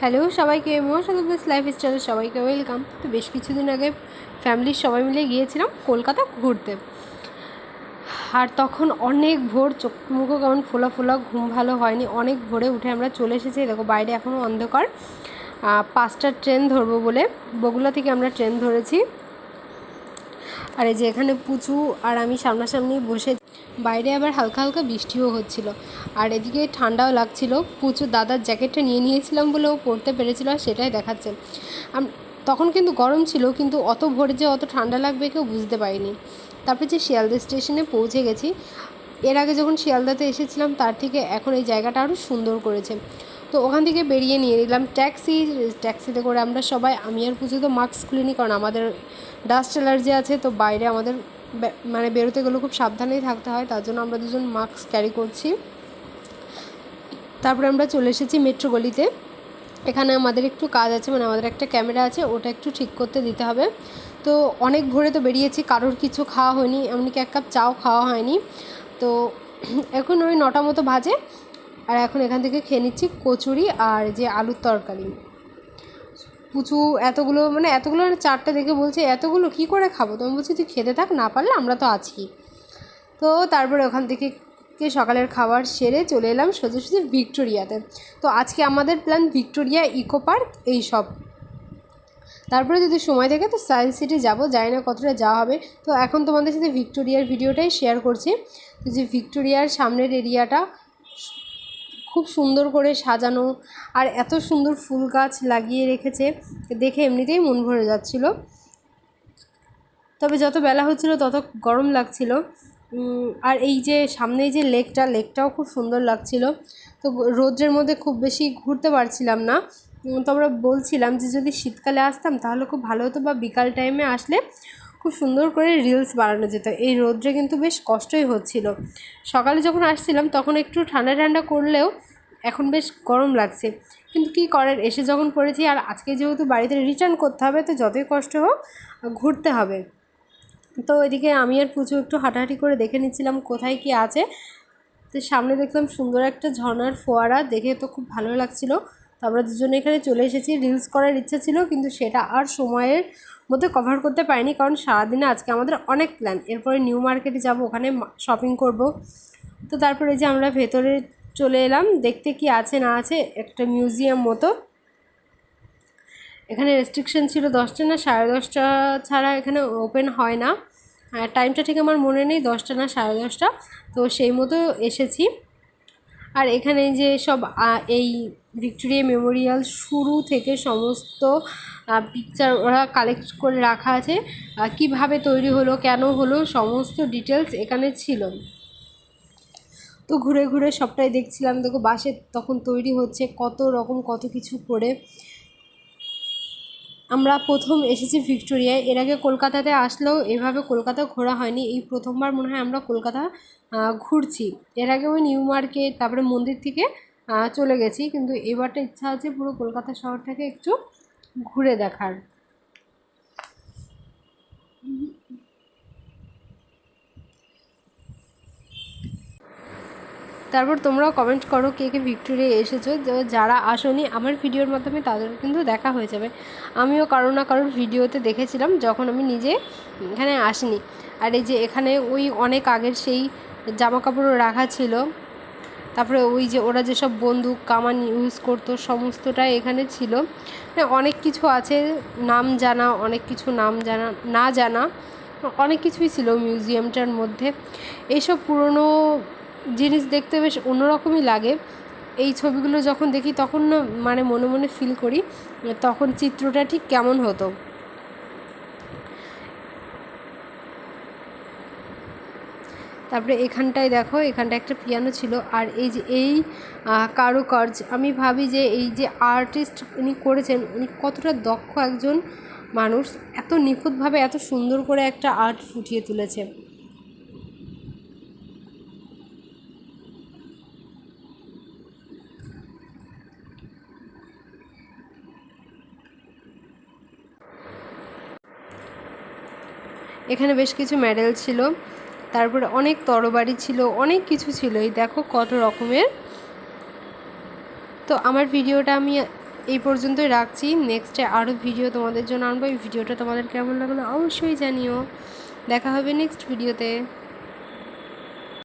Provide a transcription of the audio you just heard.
Hello সবাইকে, মহাসাগর লাইফস্টাইলে সবাইকে ওয়েলকাম। তো বেশ কিছুদিন আগে ফ্যামিলির সবাই মিলে গিয়েছিলাম কলকাতা ঘুরতে। আর তখন অনেক ভোর, চোখ মুখও কেমন ফোলা ফোলা, ঘুম ভালো হয়নি। অনেক ভোরে উঠে আমরা চলে এসেছি। দেখো বাইরে এখনও অন্ধকার। 5টার ট্রেন ধরবো বলে বগুলা থেকে আমরা ট্রেন ধরেছি। আর এই যে এখানে পুচু আর আমি সামনাসামনি বসে, বাইরে আবার হালকা হালকা বৃষ্টিও হচ্ছিল। আর এদিকে ঠান্ডাও লাগছিল। পুচু দাদার জ্যাকেটটা নিয়ে নিয়েছিলাম বলে ও পরতে পেরেছিল, আর সেটাই দেখাচ্ছে। তখন কিন্তু গরম ছিল, কিন্তু অত ভোরে যে অত ঠান্ডা লাগবে কেউ বুঝতে পারিনি। তারপরে যে শিয়ালদা স্টেশনে পৌঁছে গেছি। এর আগে যখন শিয়ালদাতে এসেছিলাম তার থেকে এখন এই জায়গাটা আরও সুন্দর করেছে। তো ওখান থেকে বেরিয়ে নিয়ে নিলাম ট্যাক্সিতে করে আমরা সবাই, আমি আর পুজো তো মাস্ক খুলিনি, কারণ আমাদের ডাস্ট অ্যালার্জি আছে। তো বাইরে আমাদের মানে বেরোতে গেলে খুব সাবধানেই থাকতে হয়, তার জন্য আমরা দুজন মাস্ক ক্যারি করছি। তারপরে আমরা চলে এসেছি মেট্রো গলিতে। এখানে আমাদের একটু কাজ আছে, মানে আমাদের একটা ক্যামেরা আছে, ওটা একটু ঠিক করতে দিতে হবে। তো অনেক ভোরে তো বেরিয়েছি, কারোর কিছু খাওয়া হয়নি, এমনকি এক কাপ চাও খাওয়া হয়নি। তো এখন ওই 9টা মতো বাজে। আর এখন এখান থেকে খেয়ে নিচ্ছি কচুরি আর যে আলুর তরকারি। পুচু এতগুলো 4টে দেখে বলছে এতগুলো কী করে খাবো। তো আমি বলছি তুই খেতে থাক, না পারলে আমরা তো আছি। তো তারপরে ওখান থেকে সকালের খাবার সেরে চলে এলাম সোজাসুজি ভিক্টোরিয়াতে। তো আজকে আমাদের প্ল্যান ভিক্টোরিয়া, ইকো পার্ক, এইসব। তারপরে যদি সময় থাকে তো সায়েন্স সিটি যাবো, জানি না কতটা যাওয়া হবে। তো এখন তোমাদের সাথে ভিক্টোরিয়ার ভিডিওটাই শেয়ার করছি। তো যে ভিক্টোরিয়ার সামনের এরিয়াটা খুব সুন্দর করে সাজানো, আর এত সুন্দর ফুল গাছ লাগিয়ে রেখেছে, দেখে এমনিতেই মন ভরে যাচ্ছিল। তবে যত বেলা হচ্ছিল তত গরম লাগছিল। আর এই যে সামনেই যে লেকটাও খুব সুন্দর লাগছিল। তো রোদ্রের মধ্যে খুব বেশি ঘুরতে পারছিলাম না। তো আমরা বলছিলাম যে যদি শীতকালে আসতাম তাহলে খুব ভালো হতো, বা বিকাল টাইমে আসলে খুব সুন্দর করে রিলস বানানো যেত। এই রোদ্রে কিন্তু বেশ কষ্টই হচ্ছিল। সকালে যখন আসছিলাম তখন একটু ঠান্ডা ঠান্ডা করলেও এখন বেশ গরম লাগছে, কিন্তু কী করার, এসে যখন পড়েছি। আর আজকে যেহেতু বাড়িতে রিটার্ন করতে হবে, তো যতই কষ্ট হোক ঘুরতে হবে। তো এদিকে আমি আর পুচু একটু হাঁটাহাঁটি করে দেখে নিচ্ছিলাম কোথায় কি আছে। তো সামনে দেখলাম সুন্দর একটা ঝর্ণার ফোয়ারা, দেখে তো খুব ভালো লাগছিলো। তো আমরা দুজনে এখানে চলে এসেছি। রিলস করার ইচ্ছা ছিল, কিন্তু সেটা আর সময়ের মধ্যে কভার করতে পারিনি, কারণ সারাদিনে আজকে আমাদের অনেক প্ল্যান। এরপরে নিউ মার্কেটে যাব, ওখানে শপিং করব। তো তারপরে যে আমরা ভেতরে চলে এলাম, দেখতে কি আছে না আছে, একটা মিউজিয়াম মতো। এখানে রেস্ট্রিকশন ছিল 10টা না 10:30 ছাড়া এখানে ওপেন হয় না। টাইমটা ঠিক আমার মনে নেই, 10টা না 10:30। তো সেই মতো এসেছি। আর এখানে যে সব এই ভিক্টোরিয়া মেমোরিয়াল শুরু থেকে সমস্ত পিকচার ওরা কালেক্ট করে রাখা আছে, কিভাবে তৈরি হলো, কেন হলো, সমস্ত ডিটেলস এখানে ছিল। তো ঘুরে ঘুরে সবটাই দেখছিলাম। দেখো বাসে তখন তৈরি হচ্ছে, কত রকম কত কিছু করে। আমরা প্রথম এসেছি ভিক্টোরিয়ায়, এর আগে কলকাতাতে আসলেও এভাবে কলকাতা ঘোরা হয়নি। এই প্রথমবার মনে হয় আমরা কলকাতা ঘুরছি। এর আগে ওই নিউ মার্কেট, তারপরে মন্দির থেকে চলে গেছি, কিন্তু এবারটা ইচ্ছা আছে পুরো কলকাতা শহরটাকে একটু ঘুরে দেখার। তারপর তোমরাও কমেন্ট করো কে কে ভিক্টোরিয়া এসেছো। যারা আসোনি আমার ভিডিওর মাধ্যমে তাদের কিন্তু দেখা হয়ে যাবে। আমিও কারো না কারোর ভিডিওতে দেখেছিলাম, যখন আমি নিজে এখানে আসিনি। আর এই যে এখানে ওই অনেক আগের সেই জামা কাপড়ও রাখা ছিল। তারপরে ওই যে ওরা যেসব বন্দুক কামান ইউজ করতো সমস্তটাই এখানে ছিল। অনেক কিছু আছে নাম জানা, অনেক কিছু নাম জানা না জানা, অনেক কিছুই ছিল মিউজিয়ামটার মধ্যে। এইসব পুরনো জিনিস দেখতে বেশ অন্যরকমই লাগে। এই ছবিগুলো যখন দেখি তখন না মানে মনে মনে ফিল করি তখন চিত্রটা ঠিক কেমন হতো। তারপরে এখানটায় দেখো, এখানটা একটা পিয়ানো ছিল। আর এই যে এই কারুকার্য, আমি ভাবি যে এই যে আর্টিস্ট উনি করেছেন, উনি কতটা দক্ষ একজন মানুষ, এত নিখুঁতভাবে এত সুন্দর করে একটা আর্ট ফুটিয়ে তুলেছে। এখানে বেশ কিছু মেডেল ছিল, তারপরে অনেক তরবারি ছিল, অনেক কিছু ছিল। এই দেখো কত রকমের। তো আমার ভিডিওটা আমি এই পর্যন্তই রাখছি। নেক্সটে আরও ভিডিও তোমাদের জন্য আনবো। এই ভিডিওটা তোমাদের কেমন লাগলো অবশ্যই জানিও। দেখা হবে নেক্সট ভিডিওতে।